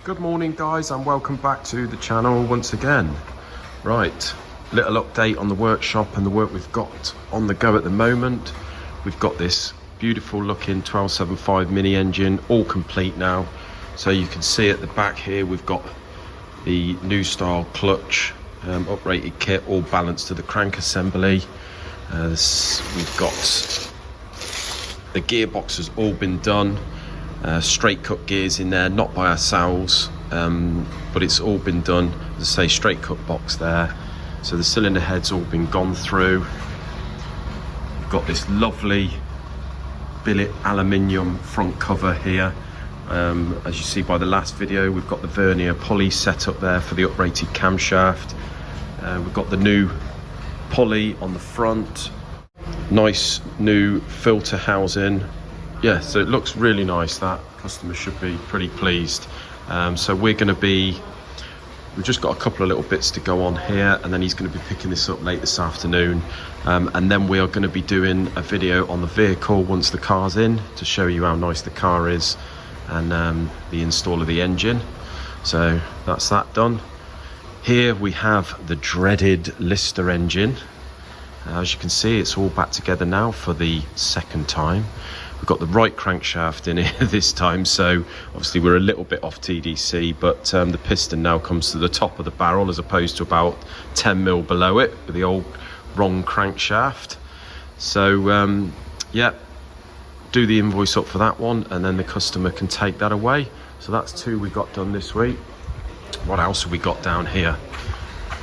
Good morning guys, and welcome back to the channel once again. Right, little update on the workshop and the work we've got on the go at the moment. We've got this beautiful looking 1275 mini engine all complete now. So you can see at the back here we've got the new style clutch, uprated kit, all balanced to the crank assembly. We've got the gearbox has all been done. Straight cut gears in there, not by ourselves, but it's all been done. As I say, straight cut box there. So the cylinder head's all been gone through. We've got this lovely billet aluminium front cover here. As you see by the last video, we've got the vernier pulley set up there for the uprated camshaft. We've got the new pulley on the front. Nice new filter housing. Yeah, so it looks really nice. That customer should be pretty pleased. So we've just got a couple of little bits to go on here, and then he's going to be picking this up late this afternoon. And then we are going to be doing a video on the vehicle once the car's in to show you how nice the car is and the install of the engine. So that's that done. Here we have the dreaded Lister engine. As you can see, it's all back together now for the second time. We've got the right crankshaft in here this time, so obviously we're a little bit off TDC, but the piston now comes to the top of the barrel as opposed to about 10 mil below it with the old wrong crankshaft. So yeah, do the invoice up for that one, and then the customer can take that away. So that's two we got done this week. What else have we got down here?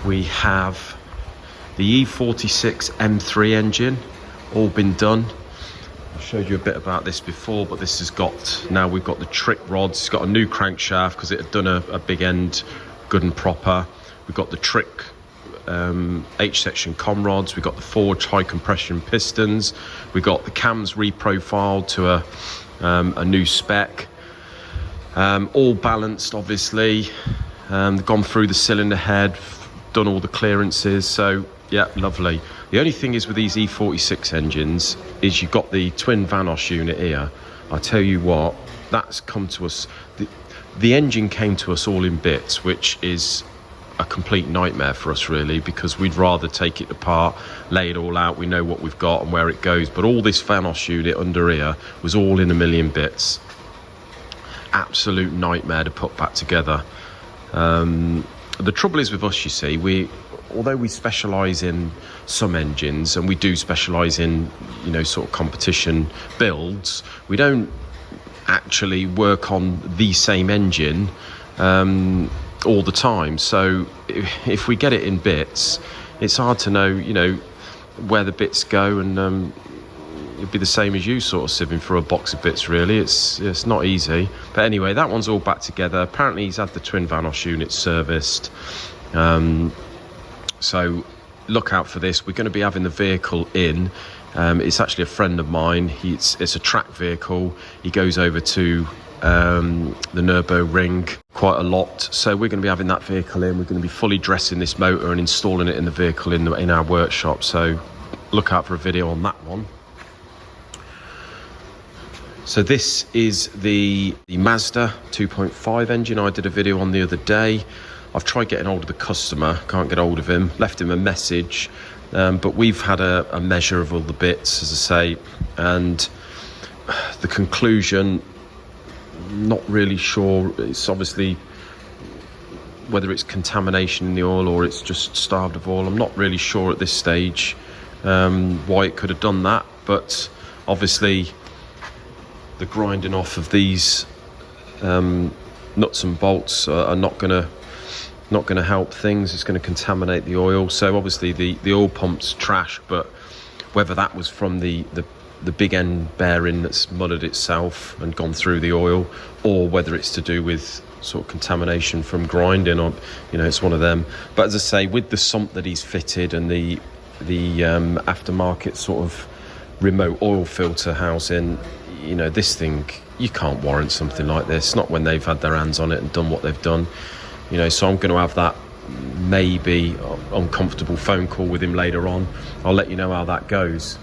We have the E46 M3 engine, all been done. I showed you a bit about this before, but this has got, now we've got the trick rods. It's got a new crankshaft because it had done a big end good and proper. We've got the trick H-section com rods. We've got the forged high compression pistons. We've got the cams reprofiled to a new spec. All balanced, obviously. Gone through the cylinder head, done all the clearances. So yeah, lovely. The only thing is with these E46 engines is you've got the twin Vanos unit here. I tell you what, that's come to us. The engine came to us all in bits, which is a complete nightmare for us really, because we'd rather take it apart, lay it all out. We know what we've got and where it goes. But all this Vanos unit under here was all in a million bits. Absolute nightmare to put back together. The trouble is with us, you see, although we specialise in some engines, and we do specialise in, you know, sort of competition builds, we don't actually work on the same engine all the time. So if we get it in bits, it's hard to know, you know, where the bits go, and it'd be the same as you sort of sieving through a box of bits really. It's not easy. But anyway, that one's all back together. Apparently he's had the twin Vanos unit serviced. So look out for this. We're going to be having the vehicle in. It's actually a friend of mine. It's a track vehicle. He goes over to the Nürburgring quite a lot. So we're going to be having that vehicle in. We're going to be fully dressing this motor and installing it in the vehicle in our workshop. So look out for a video on that one. So this is the Mazda 2.5 engine I did a video on the other day. I've tried getting hold of the customer, can't get hold of him, left him a message, but we've had a measure of all the bits, as I say, and the conclusion, not really sure. It's obviously whether it's contamination in the oil or it's just starved of oil. I'm not really sure at this stage why it could have done that, but obviously the grinding off of these nuts and bolts are not going to help things. It's going to contaminate the oil. So obviously the oil pump's trash, but whether that was from the big end bearing that's mudded itself and gone through the oil, or whether it's to do with sort of contamination from grinding, or, you know, it's one of them. But as I say, with the sump that he's fitted and the aftermarket sort of remote oil filter housing, you know, this thing, you can't warrant something like this, not when they've had their hands on it and done what they've done, you know. So I'm going to have that maybe uncomfortable phone call with him later on. I'll let you know how that goes.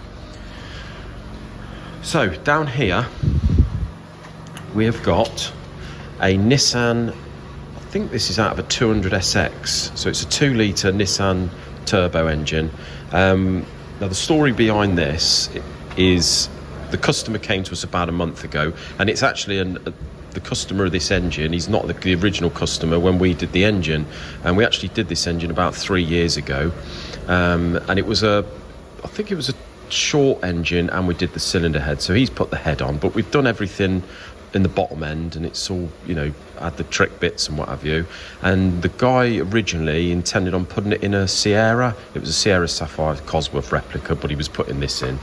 So down here we have got a Nissan think this is out of a 200SX, so it's a 2-litre Nissan turbo engine. Now the story behind this is the customer came to us about a month ago, and it's actually the customer of this engine. He's not the original customer when we did the engine, and we actually did this engine about 3 years ago, and it was I think it was a short engine, and we did the cylinder head, so he's put the head on, but we've done everything in the bottom end, and it's all, you know, had the trick bits and what have you. And the guy originally intended on putting it in a Sierra. It was a Sierra Sapphire Cosworth replica, but he was putting this in.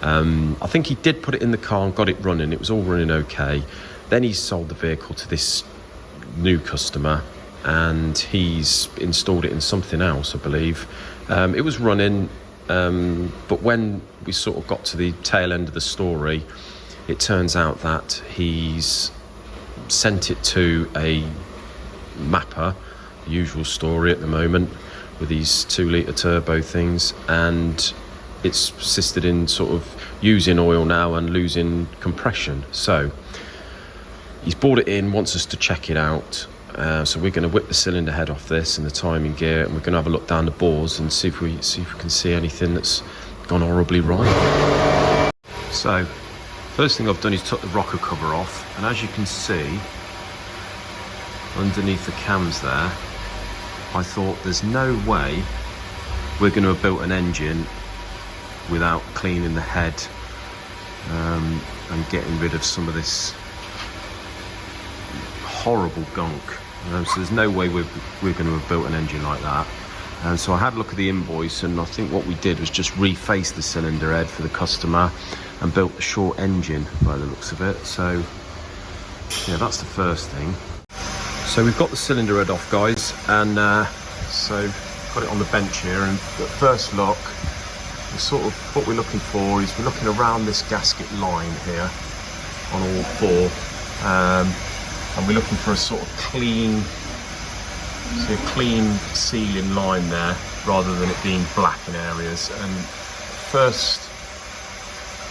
I think he did put it in the car and got it running. It was all running okay. Then he sold the vehicle to this new customer, and he's installed it in something else, I believe. It was running, but when we sort of got to the tail end of the story, it turns out that he's sent it to a mapper, the usual story at the moment with these 2-litre turbo things, and it's persisted in sort of using oil now and losing compression. So he's brought it in, wants us to check it out. So we're going to whip the cylinder head off this and the timing gear, and we're going to have a look down the bores and see if we can see anything that's gone horribly wrong. So first thing I've done is took the rocker cover off, and as you can see underneath the cams there, I thought there's no way we're going to have built an engine without cleaning the head and getting rid of some of this horrible gunk. So there's no way we're going to have built an engine like that. And so I had a look at the invoice, and I think what we did was just reface the cylinder head for the customer and built the short engine by the looks of it. So yeah, that's the first thing. So we've got the cylinder head off, guys, and so got it on the bench here, and at first look, sort of what we're looking for is we're looking around this gasket line here on all four, and we're looking for a sort of clean sealing line there, rather than it being black in areas. And first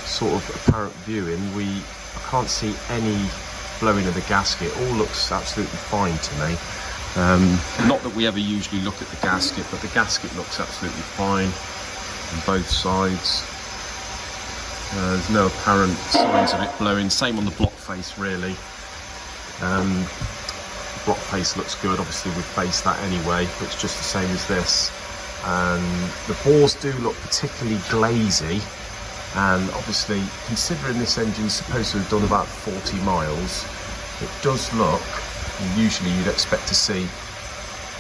sort of apparent viewing, I can't see any blowing of the gasket. All looks absolutely fine to me. Not that we ever usually look at the gasket, but the gasket looks absolutely fine on both sides. There's no apparent signs of it blowing. Same on the block face, really. The block face looks good. Obviously we've faced that anyway, but it's just the same as this. The bores do look particularly glazy, and obviously considering this engine's supposed to have done about 40 miles, it does look, and usually you'd expect to see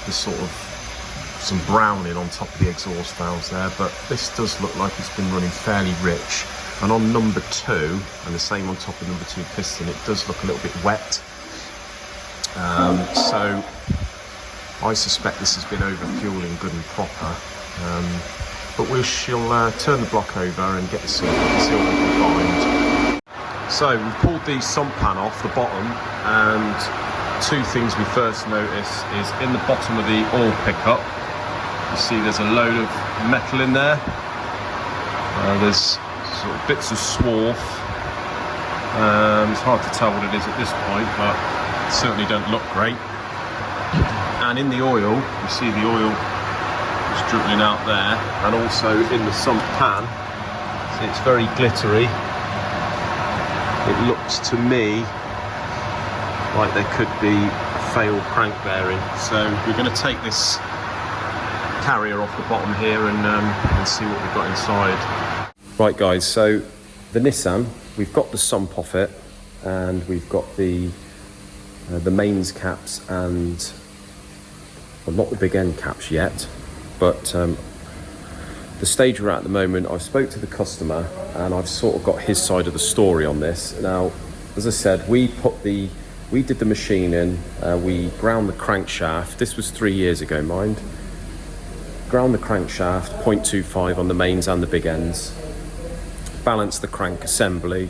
the sort of some browning on top of the exhaust valves there, but this does look like it's been running fairly rich. And on number 2, and the same on top of number 2 piston, it does look a little bit wet. So I suspect this has been over fueling good and proper, but we shall turn the block over and get the seal and see what we can find. So we've pulled the sump pan off the bottom, and two things we first notice is in the bottom of the oil pickup, you see there's a load of metal in there. There's sort of bits of swarf. It's hard to tell what it is at this point, but certainly don't look great. And in the oil, you see the oil is dribbling out there, and also in the sump pan, see it's very glittery. It looks to me like there could be a failed crank bearing. So we're going to take this carrier off the bottom here and see what we've got inside. Right guys, so the Nissan, we've got the sump off it, and we've got the mains caps, and well, not the big end caps yet, but the stage we're at the moment, I've spoke to the customer and I've sort of got his side of the story on this. Now, as I said, we did the machining, we ground the crankshaft. This was 3 years ago, mind. Ground the crankshaft, 0.25 on the mains and the big ends. Balanced the crank assembly,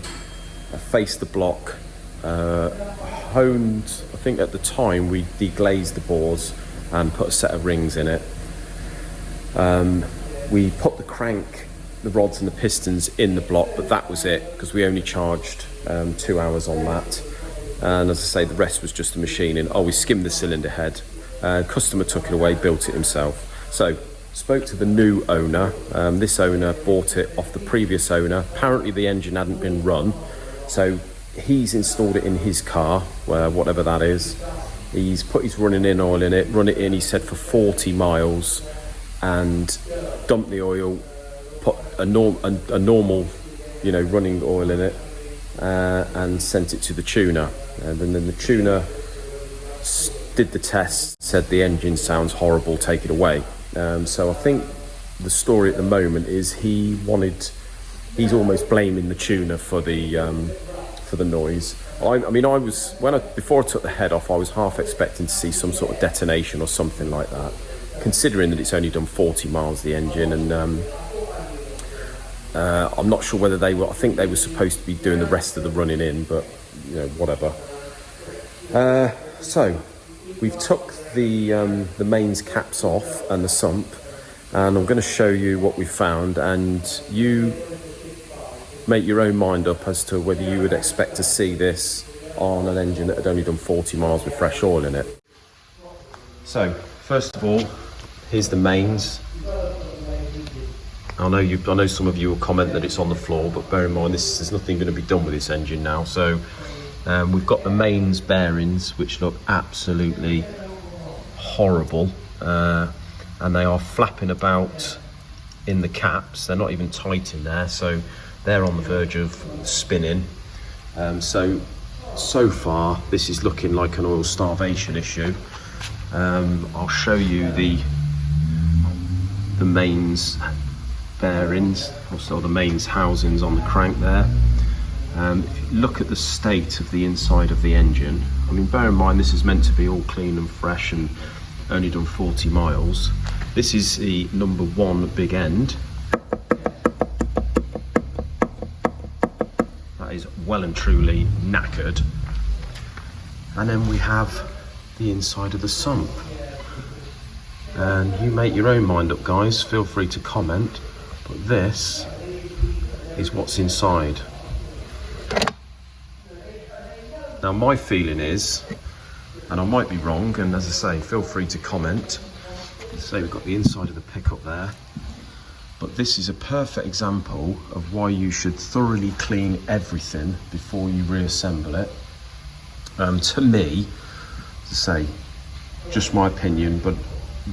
faced the block, honed, I think at the time we deglazed the bores and put a set of rings in it. We put the crank, the rods and the pistons in the block, but that was it, because we only charged 2 hours on that. and as I say, the rest was just the machining. Oh, we skimmed the cylinder head. Customer took it away, built it himself. So spoke to the new owner. This owner bought it off the previous owner. Apparently the engine hadn't been run, so he's installed it in his car, whatever that is. He's put his running in oil in it, run it in, he said, for 40 miles, and dumped the oil, put a normal, you know, running oil in it, and sent it to the tuner. And then the tuner did the test, said the engine sounds horrible, take it away. So I think the story at the moment is he's almost blaming the tuner for the noise. Before I took the head off, I was half expecting to see some sort of detonation or something like that, considering that it's only done 40 miles, the engine, and I'm not sure whether I think they were supposed to be doing the rest of the running in, but, you know, whatever. So we've took the mains caps off and the sump, and I'm going to show you what we found, and you make your own mind up as to whether you would expect to see this on an engine that had only done 40 miles with fresh oil in it. So first of all, here's the mains. I know some of you will comment that it's on the floor, but bear in mind there's nothing going to be done with this engine now. So we've got the mains bearings, which look absolutely horrible, and they are flapping about in the caps. They're not even tight in there, so they're on the verge of spinning. So far this is looking like an oil starvation issue. I'll show you the mains bearings, also the mains housings on the crank there. If you look at the state of the inside of the engine, I mean, bear in mind this is meant to be all clean and fresh and only done 40 miles. This is the number 1 big end. That is well and truly knackered. And then we have the inside of the sump. And you make your own mind up, guys, feel free to comment, but this is what's inside. Now my feeling is, and I might be wrong, and as I say, feel free to comment. Say we've got the inside of the pickup there, but this is a perfect example of why you should thoroughly clean everything before you reassemble it. To me, to say, just my opinion, but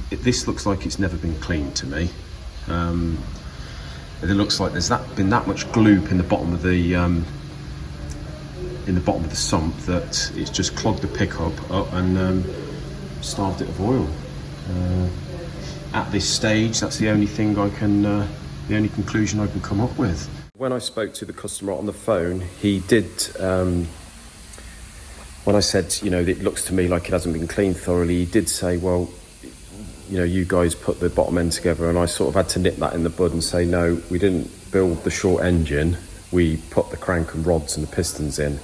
this looks like it's never been cleaned to me. It looks like there's been that much gloop in the bottom of the sump that it's just clogged the pickup up and starved it of oil. At this stage, that's the only thing the only conclusion I can come up with. When I spoke to the customer on the phone, he did, when I said, you know, it looks to me like it hasn't been cleaned thoroughly, he did say, well, you know, you guys put the bottom end together, and I sort of had to nip that in the bud and say, no, we didn't build the short engine, we put the crank and rods and the pistons in.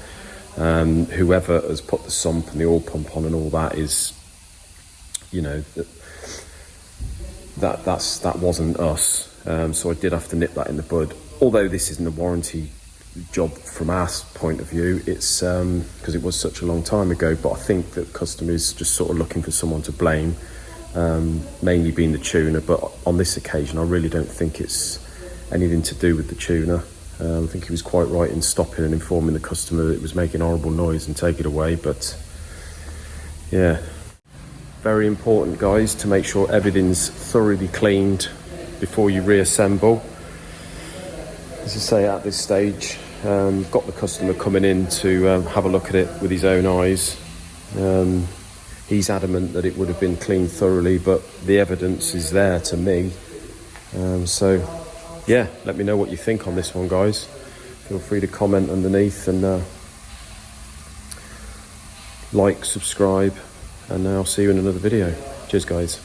Whoever has put the sump and the oil pump on and all that is, you know, that wasn't us. So I did have to nip that in the bud. Although this isn't a warranty job from our point of view, it's because it was such a long time ago, but I think that customers just sort of looking for someone to blame, mainly being the tuner. But on this occasion, I really don't think it's anything to do with the tuner. I think he was quite right in stopping and informing the customer that it was making horrible noise and take it away. But yeah, very important, guys, to make sure everything's thoroughly cleaned before you reassemble. As I say, at this stage, got the customer coming in to have a look at it with his own eyes. He's adamant that it would have been cleaned thoroughly, but the evidence is there to me. So yeah, let me know what you think on this one, guys. Feel free to comment underneath, and like, subscribe, and I'll see you in another video. Cheers, guys.